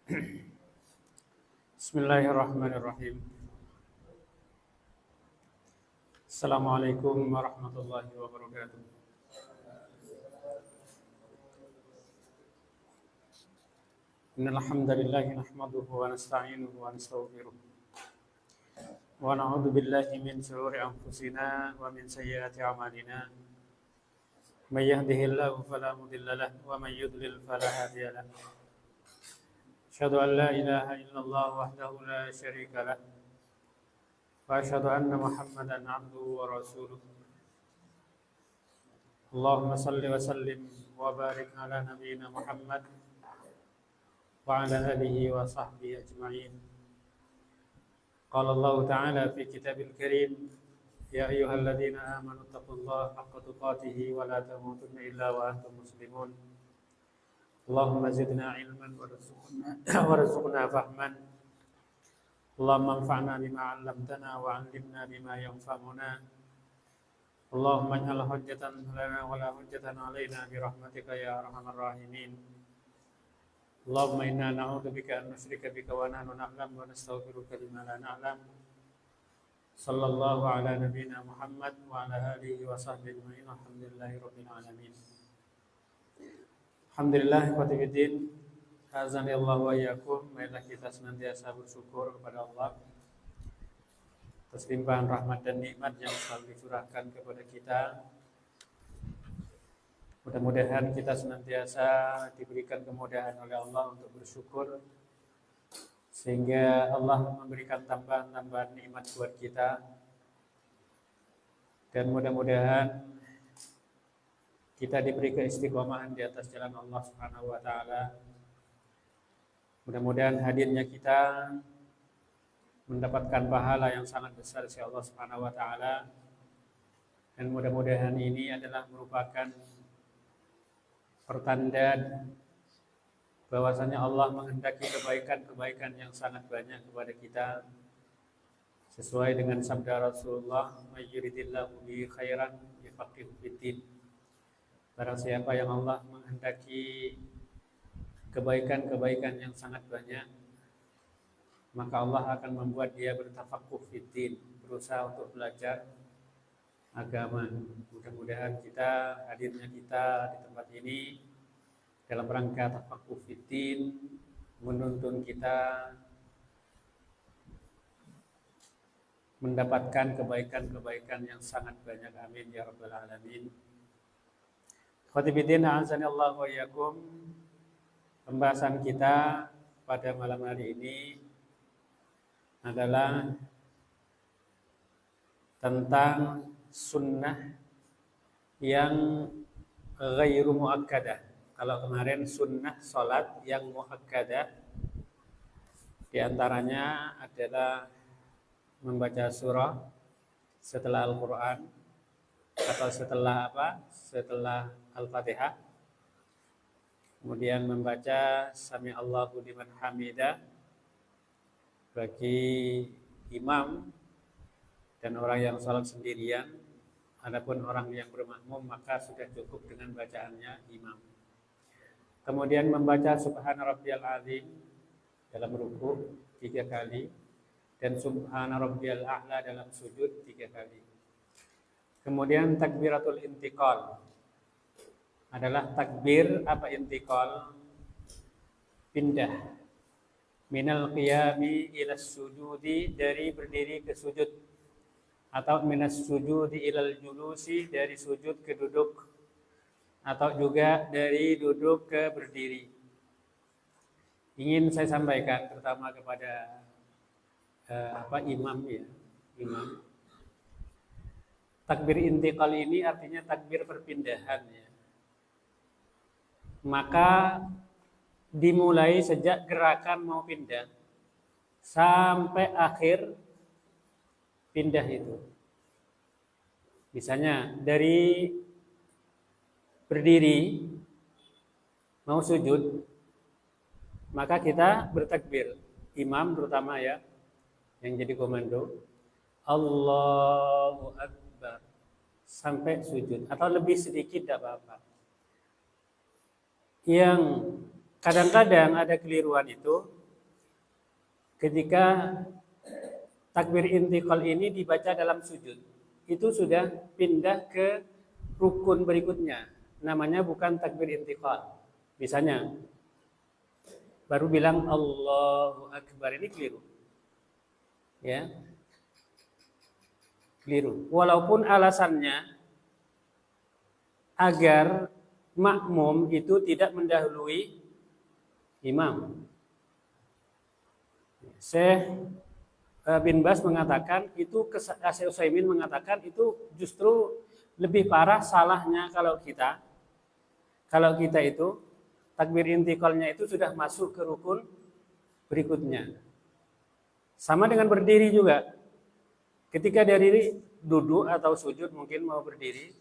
Bismillahirrahmanirrahim. Assalamualaikum warahmatullahi wabarakatuh. Innal hamdalillah nahmaduhu wa nasta'inuhu wa nastaghfiruh. Wa na'udzu billahi min shururi anfusina wa min sayyiati a'malina. May yahdihillahu fala mudilla lahu wa may yudlil fala hadiya lahu. Asyhadu an la ilaha illallah wahdahu la syarika lah. Wa asyhadu anna Muhammadan abduhu wa rasuluh. Allahumma salli wa sallim wa barik ala nabiyyina Muhammad wa ala alihi wa sahbihi ajma'in. Qala Allah ta'ala fi kitabil karim, ya ayyuhalladzina amanu taqullaha haqqa tuqatih wa la tamutunna illa wa antum muslimun. Allahumma zidna ilman warzuqna fahman. Allahumma anfa'na bima 'allamtana wa 'allimna bima yanfa'una. Allahumma ij'al hujjatan lana wa la hujjatan 'alaina bi rahmatika ya arhamar rahimin. Allahumma inna na'udzubika an nusyrika bika wa nahnu na'lam wa nastaghfiruka lima la na'lam. Sallallahu ala nabiyyina Muhammad wa ala alihi wa sahbihi ajma'in. Alhamdulillahi rabbil alamin. Alhamdulillah ikhwati fiddin, azani Allah wa iyyakum. Marilah kita senantiasa bersyukur kepada Allah atas limpahan rahmat dan nikmat yang selalu dicurahkan kepada kita. Mudah-mudahan kita senantiasa diberikan kemudahan oleh Allah untuk bersyukur, sehingga Allah memberikan tambahan-tambahan nikmat buat kita. Dan mudah-mudahan kita diberi keistiqomahan di atas jalan Allah Subhanahu wa taala. Mudah-mudahan hadirnya kita mendapatkan pahala yang sangat besar dari Allah Subhanahu wa taala. Dan mudah-mudahan ini adalah merupakan pertanda bahwasanya Allah menghendaki kebaikan-kebaikan yang sangat banyak kepada kita, sesuai dengan sabda Rasulullah, "May yuridillahu bihi khairan yufaqihu fid-din." Barang siapa yang Allah menghendaki kebaikan-kebaikan yang sangat banyak, maka Allah akan membuat dia bertafaqquh fiddin, berusaha untuk belajar agama. Mudah-mudahan hadirnya kita di tempat ini dalam rangka tafaqquh fiddin, menuntun kita mendapatkan kebaikan-kebaikan yang sangat banyak. Amin ya rabbal alamin. Khotibidin a'azanillahu wa iyyakum. Pembahasan kita pada malam hari ini adalah tentang sunnah yang ghairu muakkadah. Kalau kemarin sunnah salat yang muakkadah, di antaranya adalah membaca surah setelah Al-Quran atau setelah setelah Al-Fatihah. Kemudian membaca Sami Allahu liman hamidah bagi imam dan orang yang salat sendirian. Adapun orang yang bermakmum maka sudah cukup dengan bacaannya imam. Kemudian membaca Subhana Rabbiyal Azim dalam ruku 3 kali dan Subhana Rabbiyal A'la dalam sujud 3 kali. Kemudian takbiratul intiqal adalah takbir intiqal, pindah minal qiyami ila sujudi, dari berdiri ke sujud, atau minas sujudi ilal julusi, dari sujud ke duduk, atau juga dari duduk ke berdiri. Ingin saya sampaikan terutama kepada imam. Takbir intiqal ini artinya takbir perpindahan ya. Maka dimulai sejak gerakan mau pindah sampai akhir pindah itu. Misalnya dari berdiri mau sujud, maka kita bertakbir. Imam terutama ya, yang jadi komando, Allahu Akbar, sampai sujud. Atau lebih sedikit tidak apa-apa. Yang kadang-kadang ada keliruan itu, ketika takbir intiqal ini dibaca dalam sujud, itu sudah pindah ke rukun berikutnya. Namanya bukan takbir intiqal. Misalnya, baru bilang Allahu Akbar, ini keliru. Ya. Keliru. Walaupun alasannya agar makmum itu tidak mendahului imam. Syekh bin Baz mengatakan itu, Syekh Utsaimin mengatakan itu justru lebih parah salahnya kalau kita itu takbir intiqalnya itu sudah masuk ke rukun berikutnya. Sama dengan berdiri juga. Ketika dari duduk atau sujud mungkin mau berdiri,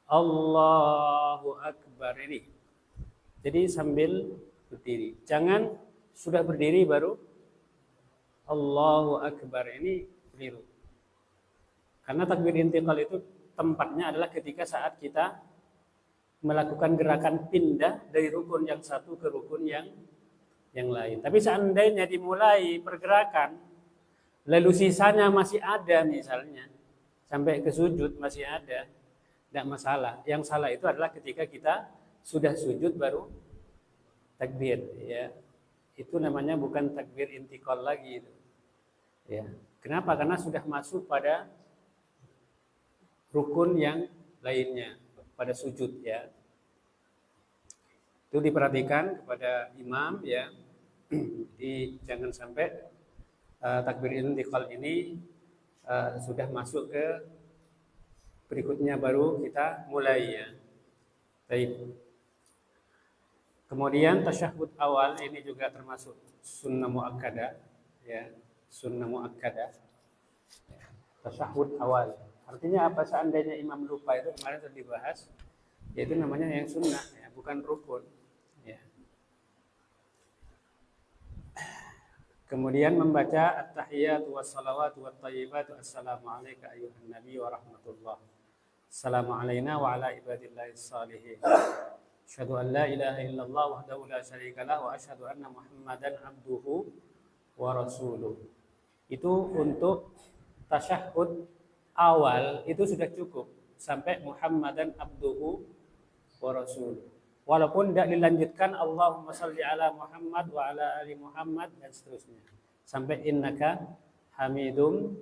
Allahu Akbar ini. Jadi sambil berdiri. Jangan sudah berdiri baru Allahu Akbar, ini keliru. Karena takbir intiqal itu tempatnya adalah ketika saat kita melakukan gerakan pindah dari rukun yang satu ke rukun yang lain. Tapi seandainya dimulai pergerakan, lalu sisanya masih ada misalnya, sampai ke sujud masih ada, tidak masalah. Yang salah itu adalah ketika kita sudah sujud baru takbir, ya. Itu namanya bukan takbir intiqal lagi itu. Ya. Kenapa? Karena sudah masuk pada rukun yang lainnya, pada sujud, ya. Itu diperhatikan kepada imam, ya. Jadi jangan sampai takbir intiqal ini sudah masuk ke berikutnya baru kita mulai, ya. Baik. Kemudian tasyahud awal ini juga termasuk sunnah muakkadah, ya. Sunnah muakkadah. Tasyahud awal. Artinya apa? Seandainya imam lupa, itu kemarin sudah dibahas, yaitu namanya yang sunnah, ya, bukan rukun, ya. Kemudian membaca at-tahiyatu was-salawatu wat-thayyibatu, assalamu alayka ayyuhan nabi wa rahmatullah. Assalamu alayna wa ala ibadillahis shalihin. Asyhadu an la ilaha illallah wahdahu la syarika lah wa asyhadu anna Muhammadan abduhu wa rasuluh. Itu untuk tasyahud awal itu sudah cukup sampai Muhammadan abduhu wa rasuluh. Walaupun tidak dilanjutkan Allahumma shalli ala Muhammad wa ala ali Muhammad dan seterusnya sampai innaka hamidum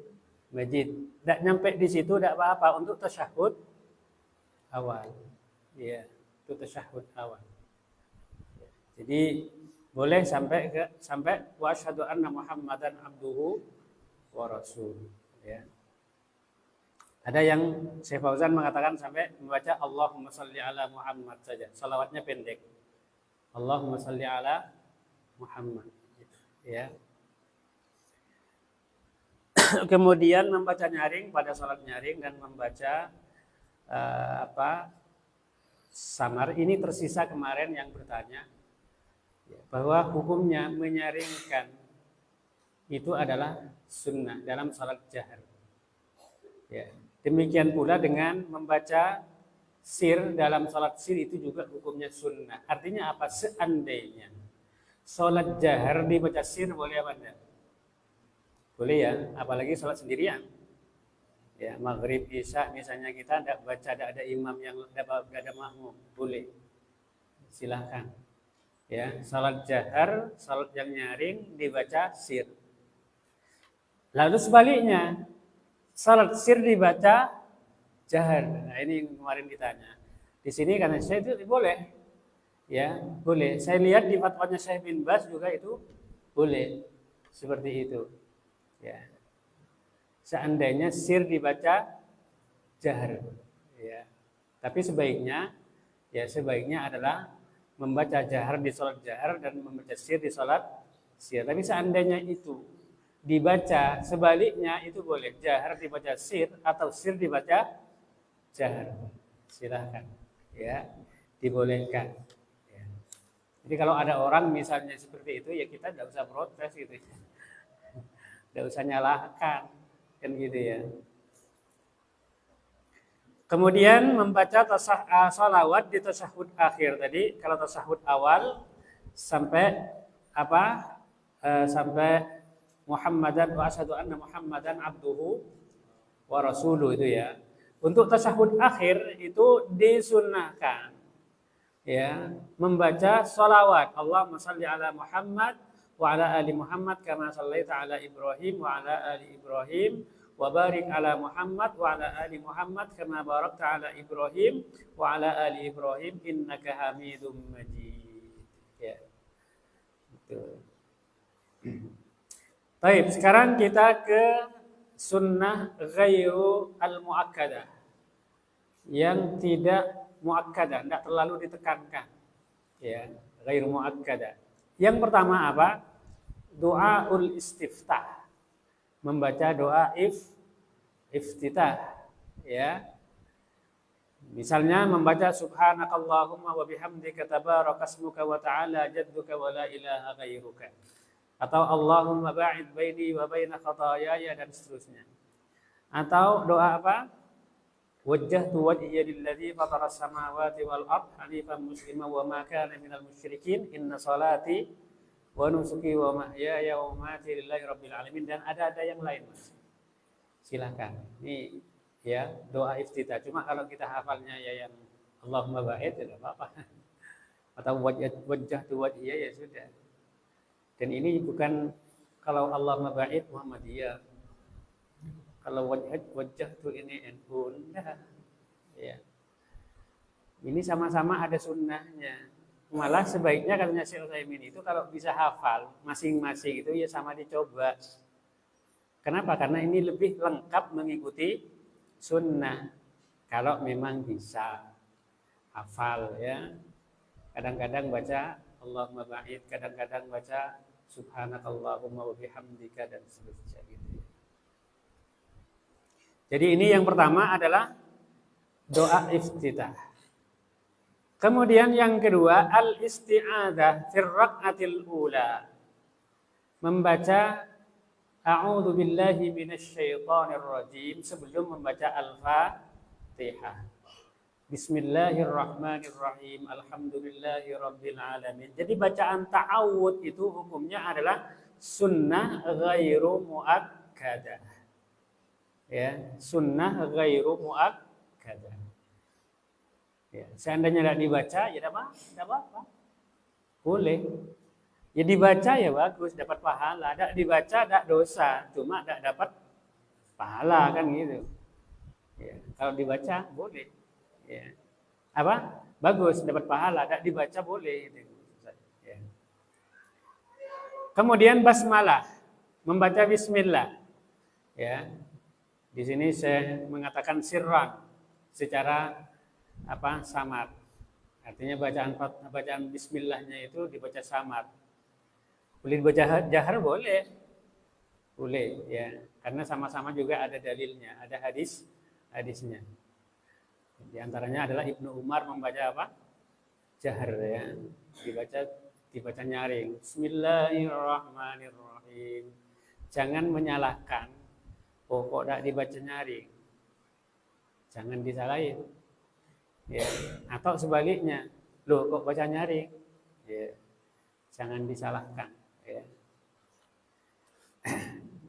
majid. Tidak nyampe di situ tidak apa-apa untuk tasyahud awal. Ya, itu tasyahud awal. Jadi boleh sampai wa asyhadu anna Muhammadan abduhu wa rasuluh, ya. Ada yang Syekh Fauzan mengatakan sampai membaca Allahumma shalli ala Muhammad saja. Salawatnya pendek. Allahumma shalli ala Muhammad. Ya. Kemudian membaca nyaring pada salat nyaring dan membaca samar. Ini tersisa kemarin yang bertanya bahwa hukumnya menyaringkan itu adalah sunnah dalam salat jahar. Ya. Demikian pula dengan membaca sir dalam salat sir itu juga hukumnya sunnah. Artinya apa? Seandainya salat jahar dibaca sir boleh apa enggak? Boleh, ya, apalagi salat sendirian. Ya, maghrib, isya misalnya kita tidak baca, tidak ada imam yang tidak ada makmum, boleh. Silahkan. Ya, salat jahar, salat yang nyaring dibaca sir. Lalu sebaliknya, salat sir dibaca jahar. Nah, ini kemarin ditanya. Di sini karena saya itu boleh. Ya, boleh. Saya lihat di fatwanya Syekh bin Baz juga itu boleh. Seperti itu. Ya. Seandainya sir dibaca jahar. Ya. Tapi sebaiknya adalah membaca jahar di salat jahar dan membaca sir di salat sir. Tapi seandainya itu dibaca sebaliknya itu boleh. Jahar dibaca sir atau sir dibaca jahar. Silahkan. Ya, dibolehkan. Ya. Jadi kalau ada orang misalnya seperti itu, ya kita tidak usah protes gitu. Tidak usah nyalahkan. Kan gitu ya. Kemudian membaca salawat di tasyahud akhir tadi. Kalau tasyahud awal sampai sampai Muhammadan wa asyhadu anna Muhammadan abduhu wa rasuluh itu ya. Untuk tasyahud akhir itu disunnahkan ya membaca sholawat. Allahumma shalli ala Muhammad wa ala ali Muhammad kama shallaita ala Ibrahim wa ala ali Ibrahim wa barik ala Muhammad wa ala ali Muhammad kama barakta ala Ibrahim wa ala ali Ibrahim innaka Hamidum Majid. Ya. Itu. Baik, sekarang kita ke sunnah ghairu al-muakkadah yang tidak muakkadah, tidak terlalu ditekankan ya, ghairu muakkadah. Yang pertama apa? Doaul istiftah, membaca doa iftitah ya. Misalnya membaca subhanakallahumma wa bihamdika tabarakasmuka wa ta'ala jadduka wa la ilaha ghairuka, atau Allahumma ba'id baini wa baina khataayaya, dan seterusnya. Atau doa apa? Wajjahtu wajhiya lilladzi fataras samawati wal ard hanifan musliman wa ma kana minal musyrikin inna salati wa nusuki wa mahyaya wa mamati lillahi rabbil alamin, dan ada yang lain Mas. Silakan. Ini ya doa iftitah. Cuma kalau kita hafalnya ya yang Allahumma ba'id tidak apa-apa. Atau wajjahtu wajhiya ya sudah. Dan ini bukan kalau Allahumma ba'id Muhammadiyah. Kalau wajjahtu ini NU, enggak. Ya. Ini sama-sama ada sunnahnya. Malah sebaiknya katanya Syekh Utsaimin itu kalau bisa hafal masing-masing itu ya sama dicoba. Kenapa? Karena ini lebih lengkap mengikuti sunnah. Kalau memang bisa hafal ya. Kadang-kadang baca Allahumma ba'id, kadang-kadang baca subhanakallahumma wa bihamdika dan seterusnya gitu ya. Jadi ini yang pertama adalah doa iftitah. Kemudian yang kedua al-isti'adzah fi rak'atil ula. Membaca a'udzu billahi minasyaitonir rajim sebelum membaca al-Fatihah. Bismillahirrahmanirrahim. Alhamdulillahirabbil alamin. Jadi bacaan ta'awudz itu hukumnya adalah sunnah ghairu muakkadah. Ya, sunnah ghairu muakkadah. Ya, seandainya tidak dibaca ya tidak apa-apa. Boleh. Ya dibaca ya bagus, dapat pahala. Tidak dibaca tidak dosa, cuma tidak dapat pahala kan gitu. Ya, kalau dibaca boleh. Ya. Apa? Bagus, dapat pahala. Tidak dibaca boleh gitu. Ya. Kemudian basmalah, membaca bismillah. Ya. Di sini saya mengatakan sirran secara samar. Artinya bacaan bismillahnya itu dibaca samar. Boleh dibaca jahar boleh. Boleh ya, karena sama-sama juga ada dalilnya, ada hadisnya. Di antaranya adalah Ibnu Umar membaca apa? Jahar ya. Dibaca nyaring. Bismillahirrahmanirrahim. Jangan menyalahkan. Oh, kok tidak dibaca nyaring? Jangan disalahin. Ya. Atau sebaliknya, loh kok baca nyaring? Ya. Jangan disalahkan. Ya.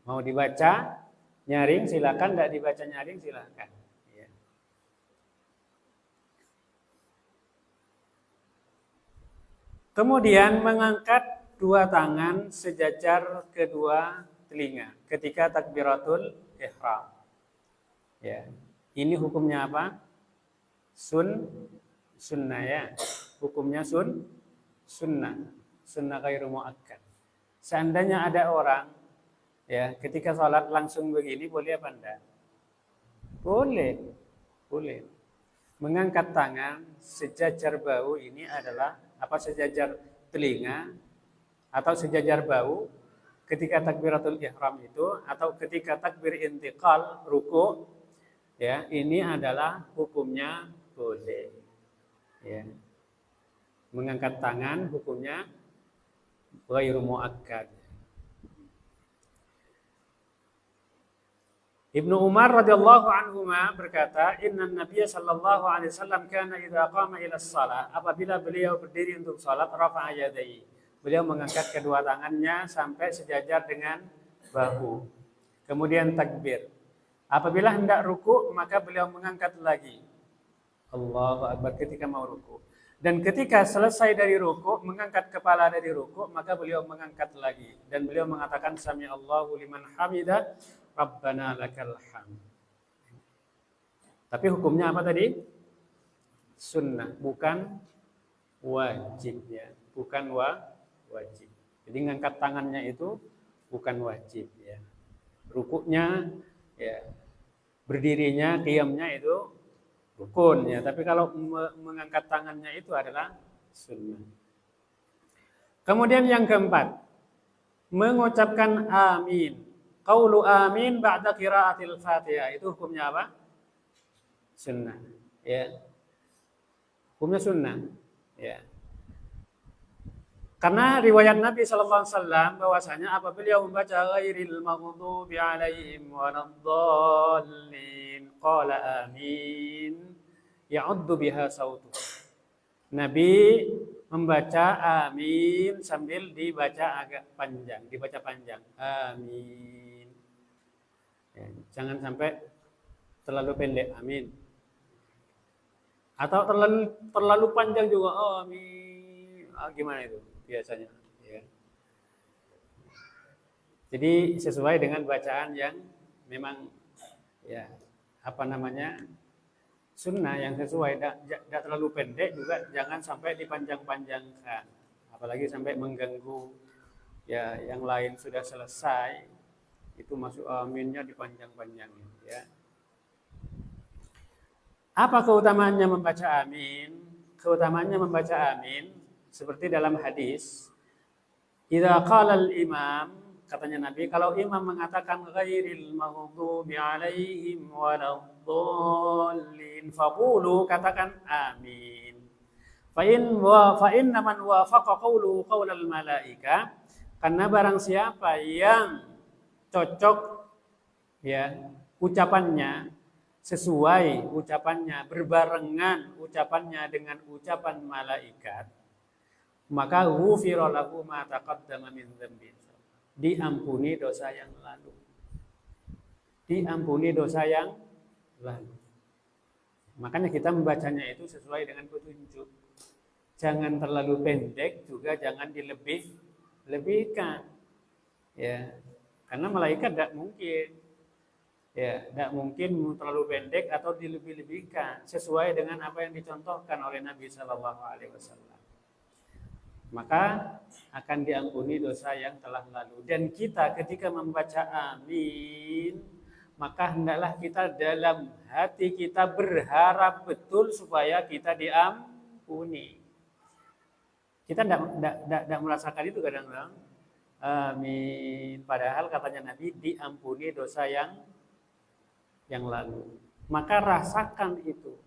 Mau dibaca nyaring silakan, tidak dibaca nyaring silakan. Ya. Kemudian mengangkat dua tangan sejajar kedua telinga ketika takbiratul ihram. Ya. Ini hukumnya apa? Sunnah ya. Hukumnya sunnah. Sunnah ghairu muakkad. Seandainya ada orang ya ketika sholat langsung begini boleh apa enggak? Boleh. Mengangkat tangan sejajar bahu ini adalah sejajar telinga atau sejajar bahu ketika takbiratul ihram itu, atau ketika takbir intiqal ruku ya, ini adalah hukumnya boleh. Ya. Mengangkat tangan hukumnya ghairu muakkad. Ibnu Umar radhiyallahu anhuma berkata, "Inna Nabiy sallallahu alaihi wasallam kana idza qama ila shalah." Apabila beliau berdiri untuk salat, rafa'a yadayhi. Beliau mengangkat kedua tangannya sampai sejajar dengan bahu. Kemudian takbir. Apabila hendak ruku, maka beliau mengangkat lagi. Allahu Akbar ketika mau ruku. Dan ketika selesai dari ruku, mengangkat kepala dari ruku, maka beliau mengangkat lagi. Dan beliau mengatakan, Sami Allahu liman hamidah, Rabbana lakal hamd. Tapi hukumnya apa tadi? Sunnah, bukan wajib ya. Bukan wajib. Jadi ngangkat tangannya itu bukan wajib ya. Rukuknya ya, berdirinya, qiyamnya itu rukun ya, tapi kalau mengangkat tangannya itu adalah sunnah. Kemudian yang keempat, mengucapkan amin. Qaulu amin ba'da qiraatil Fatihah, itu hukumnya apa? Sunnah. Ya. Hukumnya sunnah. Ya. Karena riwayat Nabi sallallahu alaihi wasallam bahwasanya apabila membaca ghairil maghdubi alaihim waladdallin qala amin ya'uddu biha sautu. Nabi membaca amin sambil dibaca agak panjang, dibaca panjang. Amin. Ya, jangan sampai terlalu pendek amin. Atau terlalu panjang juga amin. Gimana itu? Biasanya ya. Jadi sesuai dengan bacaan yang memang ya sunnah yang sesuai, tidak terlalu pendek juga, jangan sampai dipanjang-panjangkan, apalagi sampai mengganggu ya yang lain sudah selesai itu masuk aminnya dipanjang-panjangin ya. Apa keutamaannya membaca amin? Keutamaannya membaca amin seperti dalam hadis, idza qala al-imam, katanya Nabi, kalau imam mengatakan ghairil maghdubi alaihim waladdallin faqulu, katakan amin. Fa inna man wafaqa qawluhu qaulal malaika, karena barang siapa yang cocok ya ucapannya, sesuai ucapannya, berbarengan ucapannya dengan ucapan malaikat, maka ghufira lahu ma taqaddama min dzambi. Diampuni dosa yang lalu. Diampuni dosa yang lalu. Makanya kita membacanya itu sesuai dengan petunjuk. Jangan terlalu pendek, juga jangan dilebihkan. Ya. Karena malaikat tidak mungkin. Ya, tidak mungkin terlalu pendek atau dilebih-lebihkan, sesuai dengan apa yang dicontohkan oleh Nabi sallallahu alaihi wasallam. Maka akan diampuni dosa yang telah lalu. Dan kita ketika membaca amin, maka hendaklah kita dalam hati kita berharap betul supaya kita diampuni. Kita tidak merasakan itu kadang-kadang. Amin. Padahal katanya Nabi diampuni dosa yang lalu. Maka rasakan itu.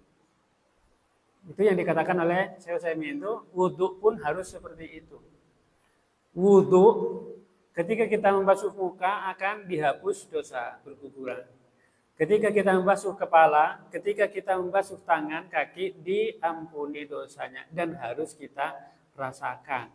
Itu yang dikatakan oleh Syekh Utsaimin, itu wudu pun harus seperti itu. Wudu ketika kita membasuh muka akan dihapus dosa berguguran. Ketika kita membasuh kepala, ketika kita membasuh tangan, kaki, diampuni dosanya dan harus kita rasakan.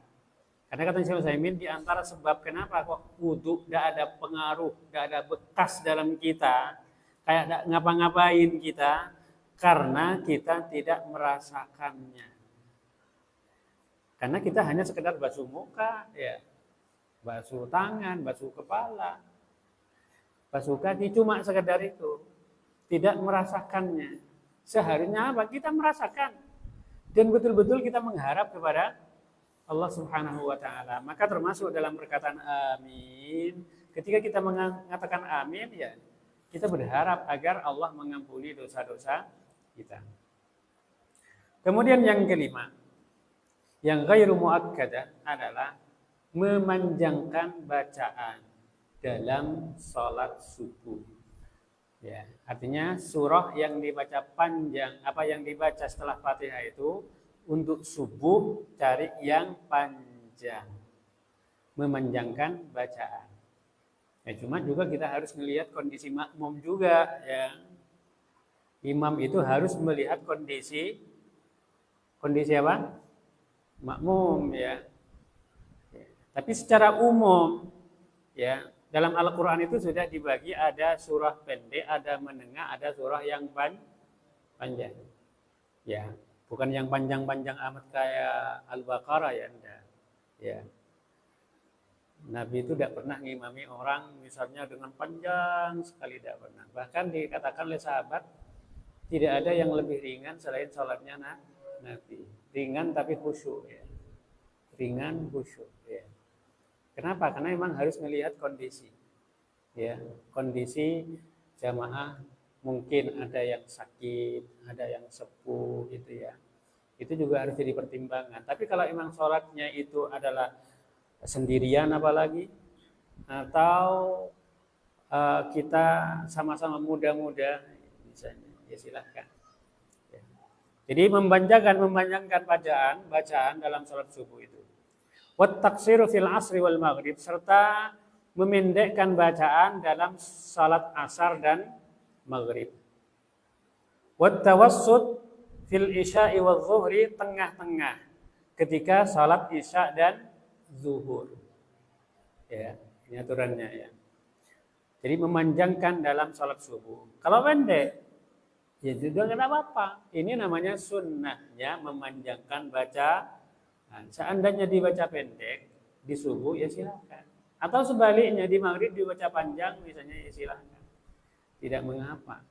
Karena kata Syekh Utsaimin, di antara sebab kenapa kok wudu tidak ada pengaruh, tidak ada bekas dalam kita, kayak tidak ngapa-ngapain kita, karena kita tidak merasakannya. Karena kita hanya sekedar basuh muka, ya, basuh tangan, basuh kepala, basuh kaki, cuma sekedar itu, tidak merasakannya. Seharusnya apa? Kita merasakan dan betul-betul kita mengharap kepada Allah Subhanahu wa taala. Maka termasuk dalam perkataan amin, ketika kita mengatakan amin, ya, kita berharap agar Allah mengampuni dosa-dosa kita. Kemudian yang kelima, yang ghairu muakkadah adalah memanjangkan bacaan dalam sholat subuh. Ya, artinya surah yang dibaca panjang, apa yang dibaca setelah Fatihah itu untuk subuh cari yang panjang, memanjangkan bacaan. Ya, cuma juga kita harus melihat kondisi makmum juga ya. Imam itu harus melihat kondisi apa? Makmum ya. Tapi secara umum ya, dalam Al-Quran itu sudah dibagi ada surah pendek, ada menengah, ada surah yang panjang. Ya, bukan yang panjang-panjang amat kayak Al-Baqarah ya, enggak. Ya. Nabi itu tidak pernah ngimami orang misalnya dengan panjang sekali, tidak pernah. Bahkan dikatakan oleh sahabat tidak ada yang lebih ringan selain sholatnya Nabi. Ringan tapi khusyuk ya. Ringan khusyuk ya. Kenapa? Karena memang harus melihat kondisi. Ya, kondisi jamaah mungkin ada yang sakit, ada yang sepuh gitu ya. Itu juga harus jadi pertimbangan. Tapi kalau memang sholatnya itu adalah sendirian apalagi, atau kita sama-sama muda-muda misalnya, ya silahkan. Ya. Jadi memanjangkan bacaan dalam sholat subuh itu. Wat taksiru fil asri wal maghrib, serta memendekkan bacaan dalam salat asar dan maghrib. Wat tawassut fil isya'i wal zuhri, tengah-tengah ketika salat isya dan zuhur. Ya, ini aturannya ya. Jadi memanjangkan dalam salat subuh. Kalau pendek, ya juga enggak apa-apa. Ini namanya sunnahnya memanjangkan bacaan. Seandainya dibaca pendek di subuh ya silakan. Atau sebaliknya di maghrib dibaca panjang misalnya ya silakan. Tidak mengapa.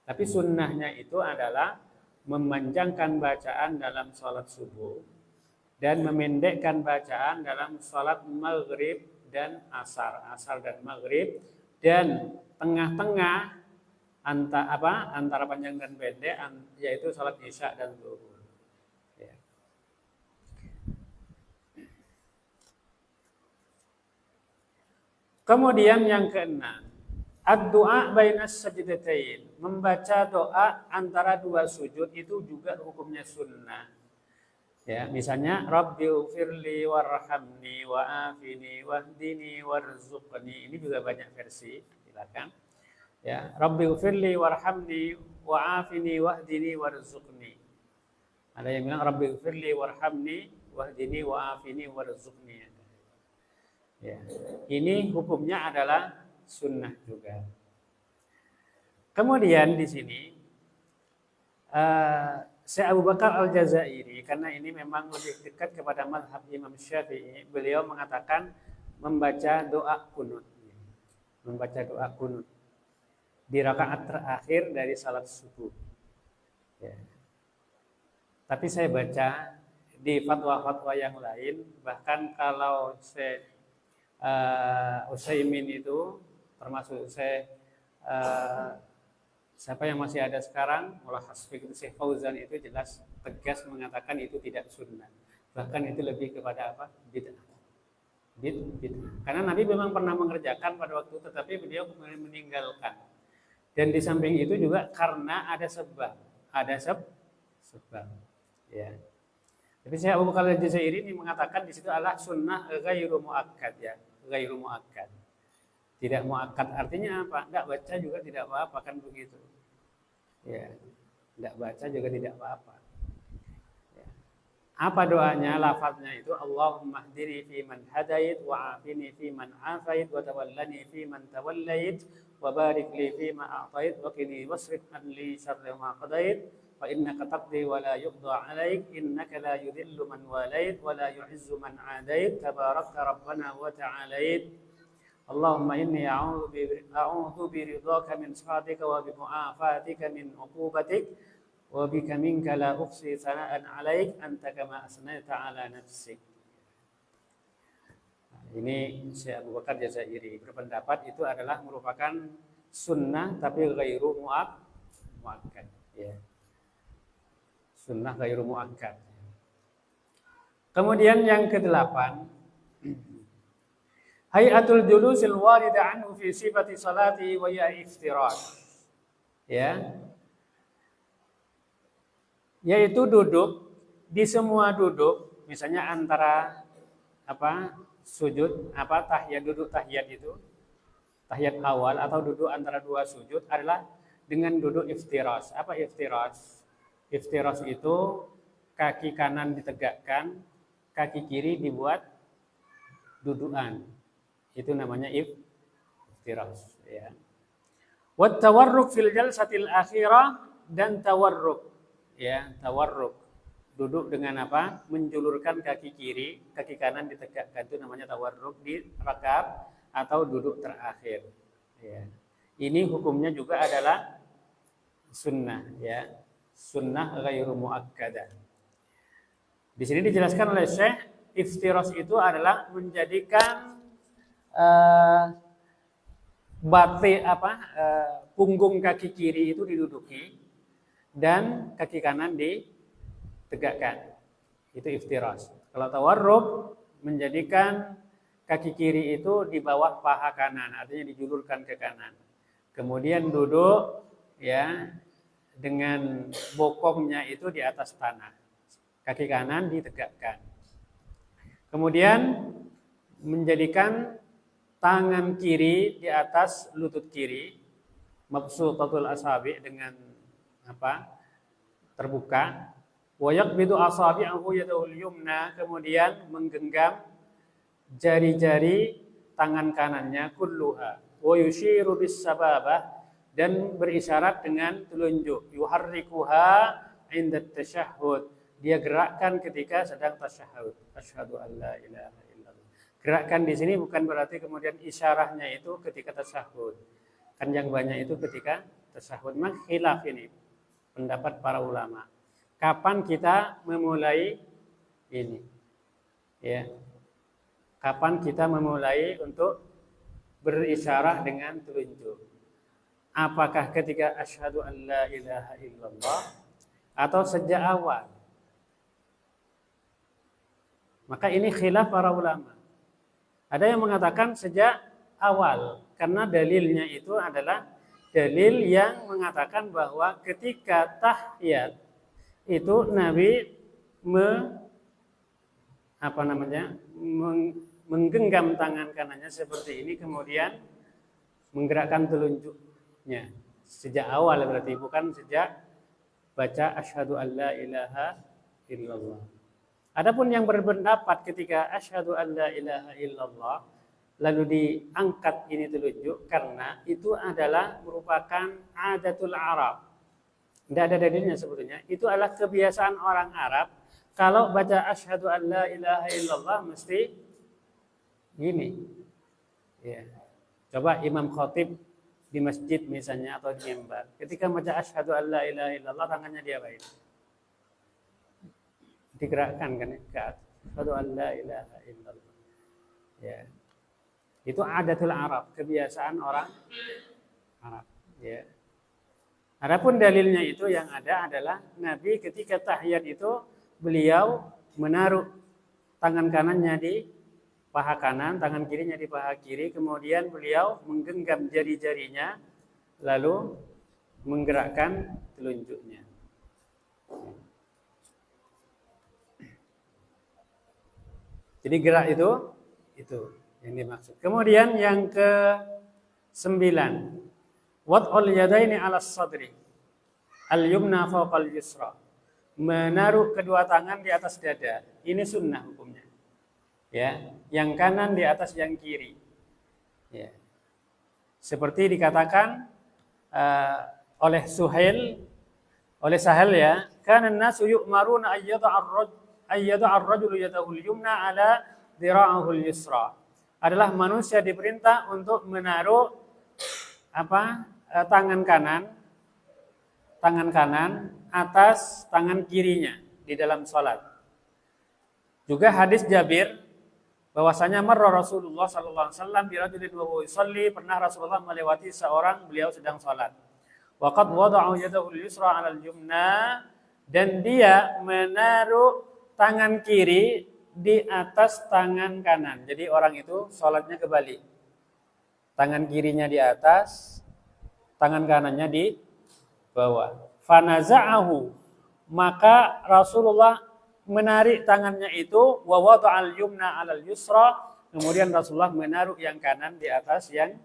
Tapi sunnahnya itu adalah memanjangkan bacaan dalam sholat subuh dan memendekkan bacaan dalam sholat maghrib dan asar dan maghrib, dan tengah-tengah antara panjang dan pendek yaitu sholat isya dan zuhur. Ya. Kemudian yang keenam, ad-du'a bainas sajdatain, membaca doa antara dua sujud itu juga hukumnya sunnah. Ya, misalnya Rabbighfirli warhamni wa'afini wahdini warzuqni. Ini juga banyak versi, silakan. Ya, Rabbighfirli warhamni wa'afini wahdini warzuqni. Ada yang bilang Rabbighfirli warhamni wahdini wa'afini warzuqni. Ya. Ini hukumnya adalah sunnah juga. Kemudian di sini Syekh Abu Bakar Al-Jazairi, karena ini memang lebih dekat kepada mazhab Imam Syafi'i, beliau mengatakan membaca doa kunut. Membaca doa kunut di rakaat terakhir dari salat subuh. Ya. Tapi saya baca di fatwa-fatwa yang lain, bahkan kalau Utsaimin itu termasuk siapa yang masih ada sekarang, Mullah Hasfiq itu Syekh Fauzan itu jelas tegas mengatakan itu tidak sunnah. Bahkan itu lebih kepada apa? Bid'ah. Karena Nabi memang pernah mengerjakan pada waktu, tetapi beliau kemudian meninggalkan. Dan di samping itu juga karena ada sebab. Sebab. Ya. Tapi Syekh Abu Bakar Al-Jazairi ini mengatakan di situ adalah sunnah ghairu muakkad ya. Ghairu muakkad. Tidak muakkad artinya apa? Enggak baca juga tidak apa-apa, kan begitu. Ya. Enggak baca juga tidak apa-apa. Ya. Apa doanya? Lafaznya itu Allahumma hdini fi man hadait wa afini fi man afait wa tawallani fi man tawallait wa barik li fi ma a'tait wa qini wasrif an li syarri ma qadait fa innaka taqdi wa la yuqda 'alaik innaka la yudhillu man walait wa la yu'izzu man 'adait tabarakta rabbana wa ta'alait Allahumma inni a'udzu bi ridhaka min sakhatika wa bi mu'afatika min 'uqubatik wa bika minka la uhsi sana'an 'alaik anta kama asnaita 'ala nafsik. Ini Syekh Abu Bakar Jazairi berpendapat itu adalah merupakan sunnah tapi ghairu muakkad ya. Sunnah ghairu muakkad. Kemudian yang ke-8, hayatul julusil warida anhu fi sifati salati wa ya iftirash. Ya. Yaitu duduk di semua duduk, misalnya antara sujud, duduk tahiyat itu, tahiyat awal atau duduk antara dua sujud adalah dengan duduk iftirash. Apa iftirash? Iftirash itu kaki kanan ditegakkan, kaki kiri dibuat dudukan. Itu namanya Iftiras, ya. Wat tawarruk fil jalsatil akhirah, dan tawarruk, ya, tawarruk. Duduk dengan apa? Menjulurkan kaki kiri, kaki kanan ditegakkan, itu namanya tawarruk di rakaat atau duduk terakhir. Ya. Ini hukumnya juga adalah sunnah, ya. Sunnah ghairu muakkadah. Di sini dijelaskan oleh Syekh, iftiras itu adalah menjadikan punggung kaki kiri itu diduduki dan kaki kanan ditegakkan. Itu iftiras. Kalau tawarruk menjadikan kaki kiri itu di bawah paha kanan, artinya dijulurkan ke kanan. Kemudian duduk, ya, dengan bokongnya itu di atas tanah. Kaki kanan ditegakkan. Kemudian menjadikan tangan kiri di atas lutut kiri, mabsutatul asabi, dengan terbuka. Wa yaqbidu asabi'ahu yadul yumna, kemudian menggenggam jari-jari tangan kanannya kulluha. Wa yushiru bis sababah, dan berisyarat dengan telunjuk. Yuharrikuha inda tasyahhud, dia gerakkan ketika sedang tasyahhud. Asyhadu an la ilaha illallah. Gerakkan di sini bukan berarti kemudian isyarahnya itu ketika tasyahhud. Kan yang banyak itu ketika tasyahhud. Maka khilaf ini pendapat para ulama. Kapan kita memulai ini? Ya. Kapan kita memulai untuk berisyarah dengan telunjuk? Apakah ketika asyhadu an la ilaha illallah atau sejak awal? Maka ini khilaf para ulama. Ada yang mengatakan sejak awal, karena dalilnya itu adalah dalil yang mengatakan bahwa ketika tahiyat itu Nabi menggenggam tangan kanannya seperti ini, kemudian menggerakkan telunjuknya sejak awal, berarti bukan sejak baca asyhadu an la ilaha illallah. Adapun yang berpendapat ketika asyhadu an la ilaha illallah lalu diangkat ini telunjuk, karena itu adalah merupakan adatul Arab. Tidak ada dalilnya sebetulnya. Itu adalah kebiasaan orang Arab. Kalau baca asyhadu an la ilaha illallah mesti gini. Ya. Coba imam khatib di masjid misalnya atau di mimbar, ketika baca asyhadu an la ilaha illallah, tangannya dia baik. Digerakkan kan ke atas. Asyhadu an la ilaha illallah. Ya. Itu adatul Arab, kebiasaan orang Arab, ya. Adapun dalilnya itu yang ada adalah Nabi ketika tahiyat itu beliau menaruh tangan kanannya di paha kanan, tangan kirinya di paha kiri, kemudian beliau menggenggam jari-jarinya lalu menggerakkan telunjuknya. Jadi gerak itu yang dimaksud. Kemudian yang ke-9, wad'ul yadaini 'alas sadri, al-yumna fawqal yusra. Menaruh kedua tangan di atas dada. Ini sunnah hukumnya. Ya, yang kanan di atas yang kiri. Ya. Seperti dikatakan oleh Sahal, ya, kana an-nasu yu'maruna ayyada ar-rajulu yadahu al-yumna 'ala dhira'ahu al-yusra. Adalah manusia diperintah untuk menaruh tangan kanan atas tangan kirinya di dalam salat. Juga hadis Jabir bahwasanya marra Rasulullah sallallahu alaihi wasallam bi rajulin wa huwa yusalli, pernah Rasulullah melewati seorang, beliau sedang salat. Wa qad wada'u yadahu al-yusra 'ala al-yumna, dan dia menaruh tangan kiri di atas tangan kanan. Jadi orang itu salatnya kebalik. Tangan kirinya di atas, tangan kanannya di bawah. Fanaza'ahu, maka Rasulullah menarik tangannya itu, wa wada'al yumna 'alal yusra, kemudian Rasulullah menaruh yang kanan di atas yang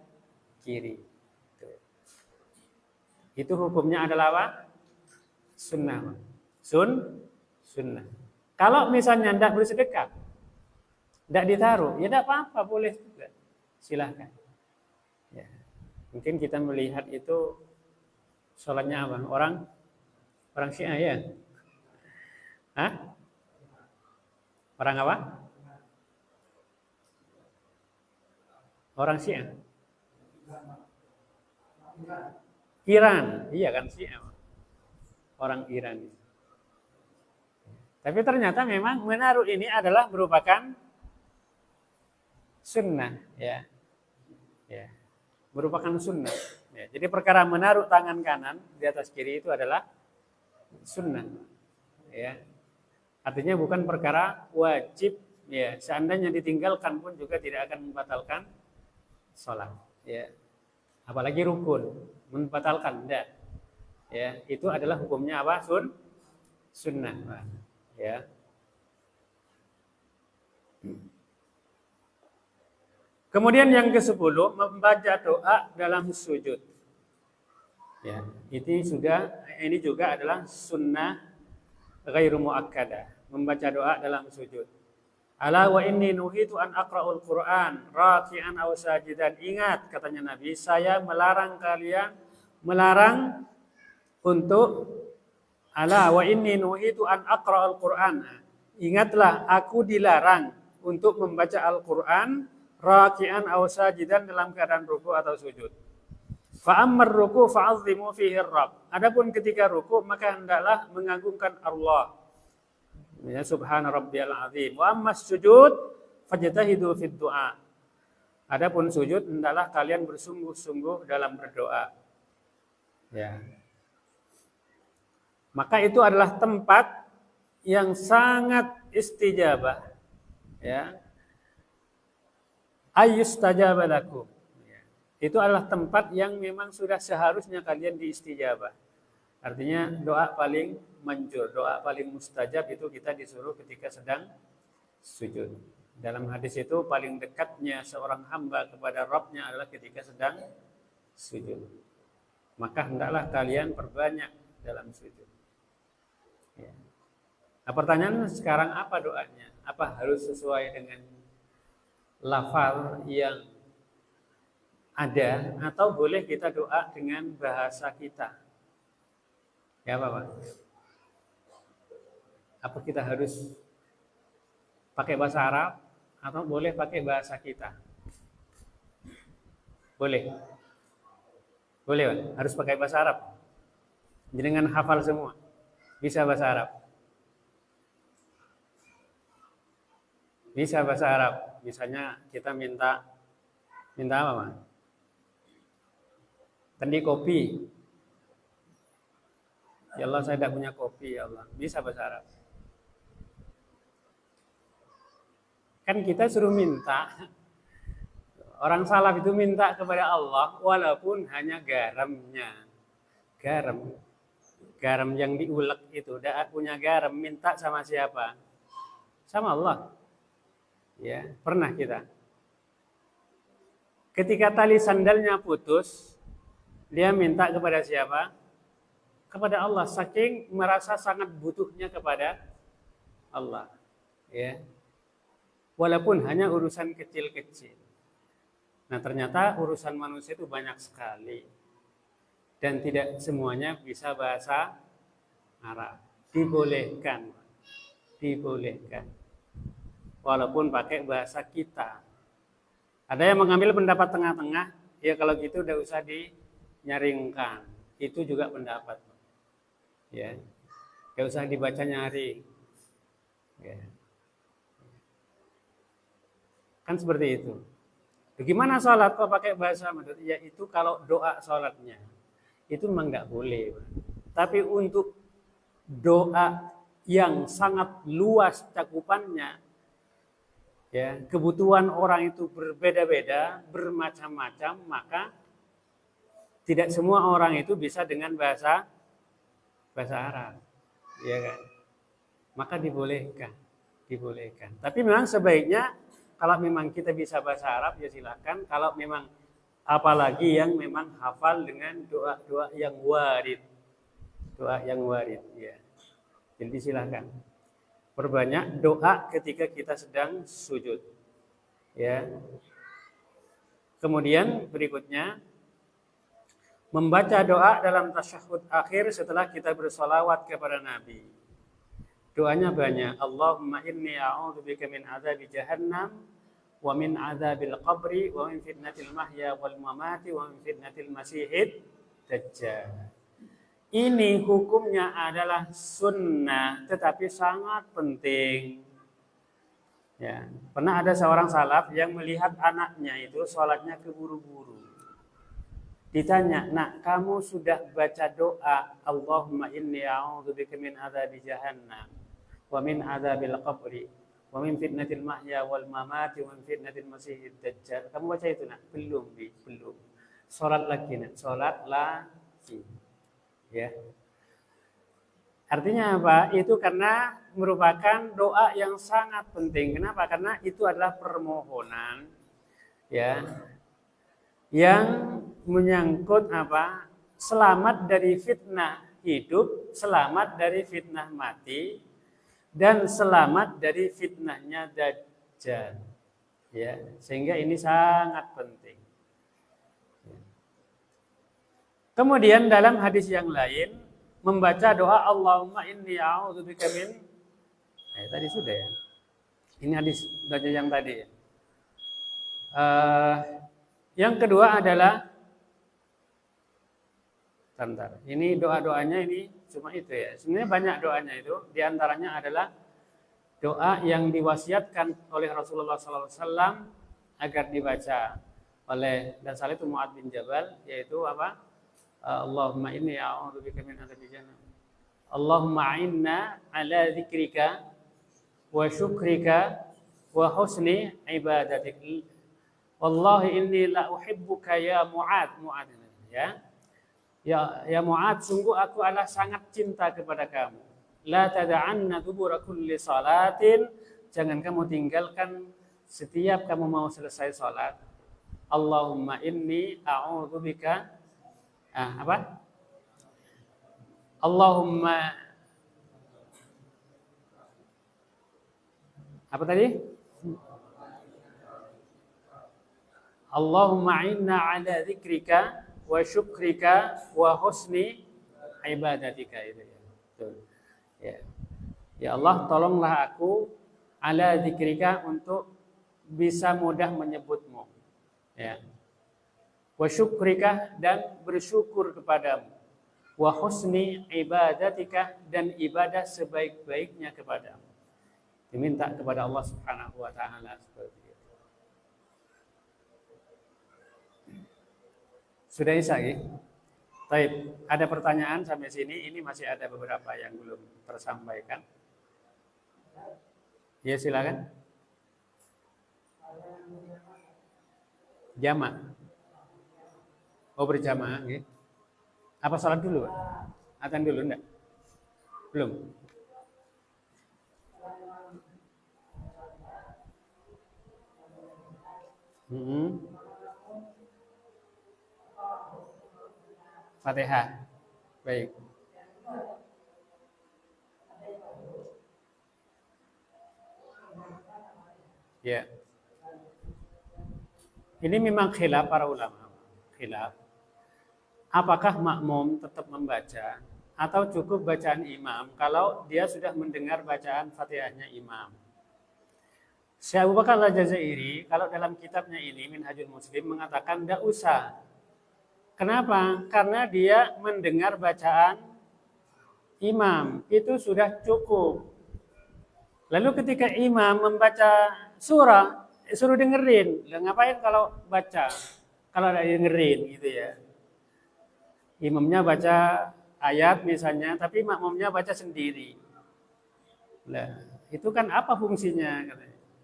kiri. Itu hukumnya adalah apa? Sunnah. Sunnah. Kalau misalnya tidak bersedekah, tidak ditaruh, ya tidak apa-apa, boleh juga. Silahkan. Ya. Mungkin kita melihat itu sholatnya apa? Orang Syiah ya? Hah? Orang apa? Orang Syiah. Iran, iya kan Syiah. Orang Iran. Tapi ternyata memang menaruh ini adalah merupakan sunnah, ya. Ya. Merupakan sunnah. Ya. Jadi perkara menaruh tangan kanan di atas kiri itu adalah sunnah. Ya. Artinya bukan perkara wajib, ya. Seandainya ditinggalkan pun juga tidak akan membatalkan sholat, ya. Apalagi rukun, membatalkan, tidak. Ya, itu adalah hukumnya apa? Sunnah, ya. Kemudian yang ke-10, membaca doa dalam sujud. Ya, ini juga adalah sunnah ghairu muakkadah, membaca doa dalam sujud. Ala wa inni nuhitu an aqra'ul Qur'an raki'an aw sajidan. Ingat, katanya Nabi, saya melarang kalian untuk ala wa inni nuhitu an aqra'ul Qur'an. Ingatlah, aku dilarang untuk membaca Al-Qur'an raki'an aw sajidan, dalam keadaan ruku atau sujud. Fa ammar ruku fa'azzimu fihi Rabb. Adapun ketika ruku maka hendaklah mengagungkan Allah. Ya, subhana rabbiyal azim. Wa ammas sujud fajtahidu fid du'a. Adapun sujud hendaklah kalian bersungguh-sungguh dalam berdoa. Ya. Maka itu adalah tempat yang sangat istijabah. Ya. Ayyustajaba lakum. Ya. Itu adalah tempat yang memang sudah seharusnya kalian diistijabah. Artinya doa paling manjur, doa paling mustajab itu kita disuruh ketika sedang sujud. Dalam hadis itu paling dekatnya seorang hamba kepada Rabb-nya adalah ketika sedang sujud. Maka hendaklah kalian perbanyak dalam sujud. Ya. Nah, pertanyaan sekarang apa doanya? Apa harus sesuai dengan lafal yang ada atau boleh kita doa dengan bahasa kita? Ya Pak. Apa kita harus pakai bahasa Arab atau boleh pakai bahasa kita? Boleh. Boleh, Pak. Harus pakai bahasa Arab. Jangan hafal semua. Bisa bahasa Arab. Bisa bahasa Arab. Misalnya kita minta apa, Pak? Tadi kopi. Ya Allah, saya tidak punya kopi, ya Allah. Bisa bahasa Arab. Kan kita suruh minta. Orang salaf itu minta kepada Allah walaupun hanya garamnya. Garam yang diulek itu, tidak punya garam, minta sama siapa? Sama Allah. Ya, pernah kita. Ketika tali sandalnya putus, dia minta kepada siapa? Kepada Allah, saking merasa sangat butuhnya kepada Allah. Ya. Walaupun hanya urusan kecil-kecil. Nah, ternyata urusan manusia itu banyak sekali. Dan tidak semuanya bisa bahasa Arab. Dibolehkan. Walaupun pakai bahasa kita. Ada yang mengambil pendapat tengah-tengah, ya kalau gitu udah usah dinyaringkan. Itu juga pendapat. Ya, gak usah dibaca nyaring. Ya. Kan seperti itu. Bagaimana sholat kok pakai bahasa Madura? Ya itu kalau doa sholatnya. Itu memang gak boleh. Tapi untuk doa yang sangat luas cakupannya, ya, kebutuhan orang itu berbeda-beda, bermacam-macam, maka tidak semua orang itu bisa dengan bahasa Arab, ya kan? Maka dibolehkan. Tapi memang sebaiknya kalau memang kita bisa bahasa Arab ya silakan. Kalau memang apalagi yang memang hafal dengan doa yang warid, ya. Jadi silakan. Perbanyak doa ketika kita sedang sujud, ya. Kemudian berikutnya membaca doa dalam tasyahud akhir setelah kita bersolawat kepada Nabi. Doanya banyak. Allahumma inni a'udzubika min adzabi jahannam wa min adzabil qabri wa min fitnatil mahya wal mamati wa min fitnatil masiihid dajjal. Ini hukumnya adalah sunnah tetapi sangat penting. Ya, pernah ada seorang salaf yang melihat anaknya itu sholatnya keburu-buru. Ditanya, "Nak, kamu sudah baca doa Allahumma inni a'udzubika min adzabi jahannam wa min adzabil qabri wa min fitnatil mahya wal mamati wa min fitnatil masiihid dajjal." Kamu baca itu, Nak? Belum, belum. Salat lagi, Nak. Salat lagi. Ya. Artinya apa? Itu karena merupakan doa yang sangat penting. Kenapa? Karena itu adalah permohonan ya yang menyangkut apa? Selamat dari fitnah hidup, selamat dari fitnah mati, dan selamat dari fitnahnya Dajjal. Ya, sehingga ini sangat penting. Kemudian dalam hadis yang lain membaca doa Allahumma inni a'udzubika min tadi sudah ya. Ini hadis baca yang tadi. Yang kedua adalah bentar. Ini doa-doanya ini cuma itu ya. Sebenarnya banyak doanya itu. Di antaranya adalah doa yang diwasiatkan oleh Rasulullah SAW agar dibaca oleh dan salah itu Mu'adz bin Jabal, yaitu apa? Allahumma inni a'udzubika min adzabil jahannam. Allahumma a'inna ala dzikrika wa syukrika wa husni ibadatik. Wallahi inni la uhibbuka ya Mu'adz. Mu'adz ya. Ya Mu'adz, sungguh aku adalah sangat cinta kepada kamu. La tada'anna dubura kulli salatin. Jangan kamu tinggalkan setiap kamu mau selesai salat. Allahumma inni a'udzubika apa? Allahumma apa tadi? Allahumma inna ala dzikrika wa syukrika wa husni ibadatika itu ya. Betul. Ya. Ya Allah, tolonglah aku ala dzikrika untuk bisa mudah menyebutmu. Ya. Wa syukrika dan bersyukur kepadamu. Wa husni ibadatika dan ibadah sebaik-baiknya kepadamu. Diminta kepada Allah Subhanahu wa taala seperti itu. Sudah Isa ya? Baik, ada pertanyaan sampai sini? Ini masih ada beberapa yang belum tersampaikan. Ya, silakan. Jamaah. Oh, berjamaah, ya. Apa salat dulu, Pak? Adzan dulu enggak? Belum. Fatihah. Baik. Ya. Ini memang khilaf para ulama. Khilaf. Apakah makmum tetap membaca atau cukup bacaan imam kalau dia sudah mendengar bacaan Fatihahnya imam? Syekh Abu Bakar Al-Jazairi kalau dalam kitabnya ini Minhajul Muslim mengatakan tidak usah. Kenapa? Karena dia mendengar bacaan imam itu sudah cukup. Lalu ketika imam membaca surah, suruh dengerin. Lah ngapain kalau baca? Kalau ada dengerin gitu ya. Imamnya baca ayat misalnya, tapi makmumnya baca sendiri. Nah, itu kan apa fungsinya?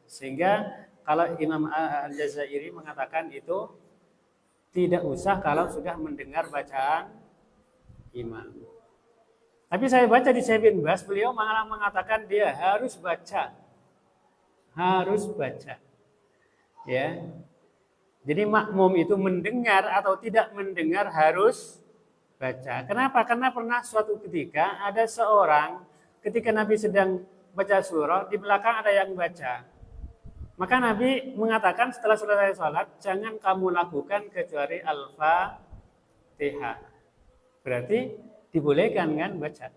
Sehingga kalau Imam Al-Jazairi mengatakan itu tidak usah kalau sudah mendengar bacaan imam. Tapi saya baca di Syekh bin Baz, beliau malah mengatakan dia harus baca. Harus baca. Ya. Jadi makmum itu mendengar atau tidak mendengar harus baca. Kenapa? Karena pernah suatu ketika ada seorang ketika Nabi sedang baca surah, di belakang ada yang baca. Maka Nabi mengatakan setelah selesai sholat, jangan kamu lakukan kecuali Al-Fatihah. Berarti dibolehkan kan baca.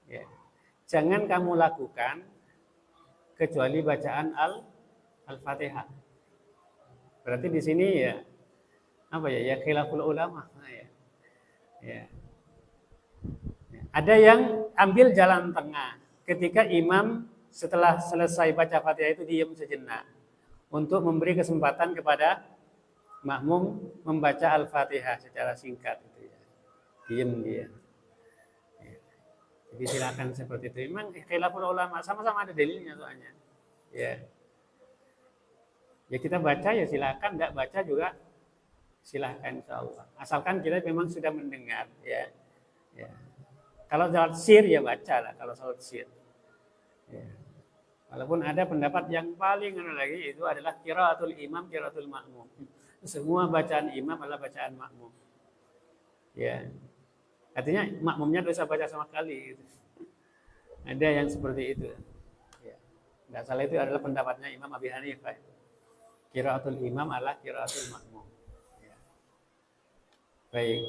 Ya. Jangan kamu lakukan kecuali bacaan Al-Fatihah. Berarti di sini ya apa ya? Ya khilaful ulama. Nah, ya. Ya. Ada yang ambil jalan tengah. Ketika imam setelah selesai baca Fatihah itu diam sejenak untuk memberi kesempatan kepada makmum membaca Al-Fatihah secara singkat itu ya. Diam dia. Ya. Jadi silakan seperti itu. Memang khilaful ulama sama-sama ada dalilnya soalnya. Ya. Ya kita baca ya silakan, enggak baca juga silakan insyaallah. Asalkan kita memang sudah mendengar ya. Ya. Kalau salat sir ya baca lah kalau salat sir. Ya. Walaupun ada pendapat yang paling lagi itu adalah qiraatul imam, qiraatul makmum. Semua bacaan imam adalah bacaan makmum. Ya. Artinya makmumnya dosa baca sama sekali gitu. Ada yang seperti itu. Ya. Enggak salah itu adalah pendapatnya Imam Abi Hanifah. Qiraatul imam adalah qiraatul makmum. Ya. Baik.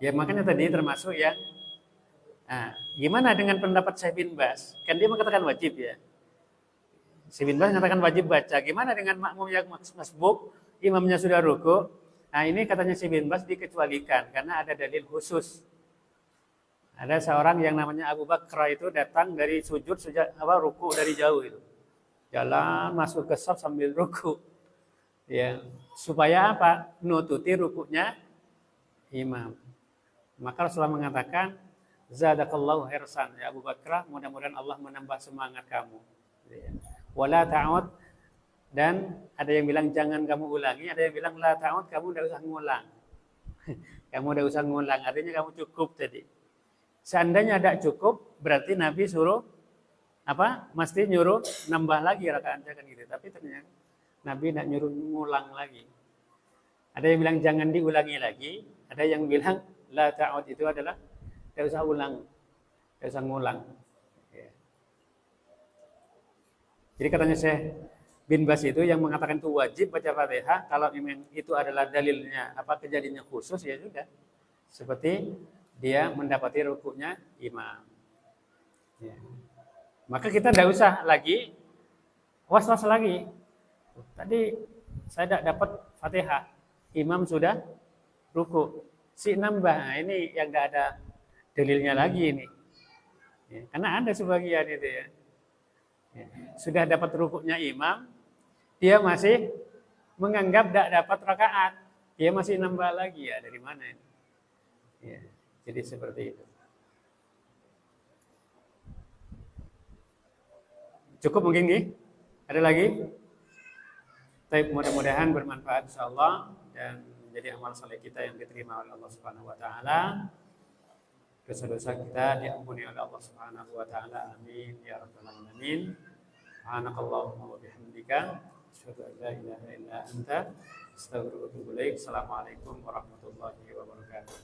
Ya makanya tadi termasuk yang gimana dengan pendapat Syekh bin Baz? Kan dia mengatakan wajib ya. Syekh bin Baz mengatakan wajib baca. Gimana dengan makmum yang masbuk, imamnya sudah ruku? Nah ini katanya Syekh bin Baz dikecualikan karena ada dalil khusus. Ada seorang yang namanya Abu Bakar itu datang dari sujud ruku dari jauh itu. Jalan masuk ke shaf sambil ruku. Ya, supaya apa? Nututi rukunya imam. Maka Rasulullah mengatakan zadakallahu hirsan ya Abu Bakar, mudah-mudahan Allah menambah semangat kamu. Wala ta'ud, dan ada yang bilang jangan kamu ulangi, ada yang bilang la ta'ud, kamu tidak usah ngulang. Kamu tidak usah ngulang, artinya kamu cukup tadi. Seandainya tidak cukup, berarti Nabi suruh apa? Mesti nyuruh nambah lagi rakaatnya kan gitu. Tapi ternyata Nabi tidak nyuruh ngulang lagi. Ada yang bilang jangan diulangi lagi, ada yang bilang la ta'ud itu adalah tidak usah ulang, tidak usah ngulang. Ya. Jadi katanya Syekh bin Baz itu yang mengatakan itu wajib baca Fatihah, kalau memang itu adalah dalilnya apa kejadiannya khusus ya sudah. Seperti dia mendapati rukuknya imam. Ya. Maka kita tidak usah lagi was-was lagi. Tadi saya tidak dapat Fatihah, imam sudah ruku, si nambah. Nah, ini yang tidak ada dalilnya lagi ini. Ya, karena ada sebagian itu ya. Ya. Sudah dapat rukuknya imam, dia masih menganggap tidak dapat rakaat. Dia masih nambah lagi ya, dari mana ini? Ya, jadi seperti itu. Cukup mungkin nih? Ada lagi? Tapi mudah-mudahan bermanfaat insyaallah dan menjadi amal saleh kita yang diterima oleh Allah Subhanahu wa taala. Dosa-dosa kita diampuni oleh Allah Subhanahu wa taala. Amin ya rabbal alamin. Subhanakallahumma wa bihamdika asyhadu an la ilaha illa anta astaghfiruka wa atubu ilaik. Assalamualaikum warahmatullahi wabarakatuh.